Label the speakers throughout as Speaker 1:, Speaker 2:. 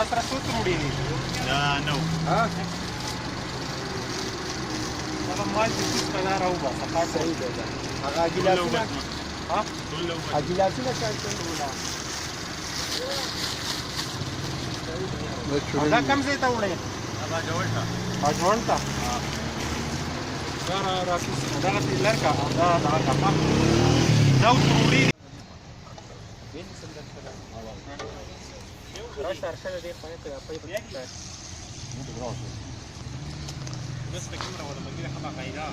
Speaker 1: سره څو تروړي دي؟
Speaker 2: دا 9.
Speaker 1: هغه مال چې کوس په دا راوباسه صحیح دی. هغه ګیلاسونه ګیلاسونه چا څنګه دا کم ځای ته وړئ؟ باجوړ ته دا راکوس دغه لر کا دا دغه کا دا تروړي راشه ارشد دې خانه ته په دې بس الكاميرا ولا مدينة حما قايدة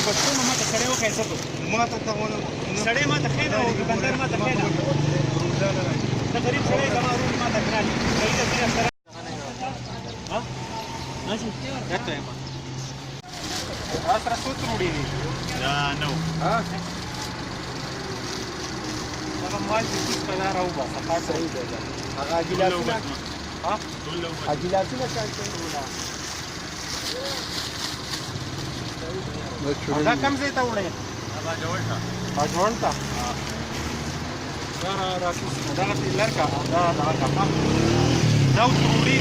Speaker 1: بچونه ما ته سړی وښایه څه ما ته سړی ما ته ښې ده او بندر ما ته ښې ده ته غریب سړی زما ورور ما ته ګران سړي ته ځینې سره درته یم دا سره څو تروړي دي؟
Speaker 2: دا 9.
Speaker 1: هغه مال چې کوس په دا راوباسه صحیح دی. هغه ګیلاسونه ګیلاسونه چا څنګه دا کم ځای ته وړئ؟ باجوړ ته دا راکوس دغه لر کا دا دغه کا دا تروړي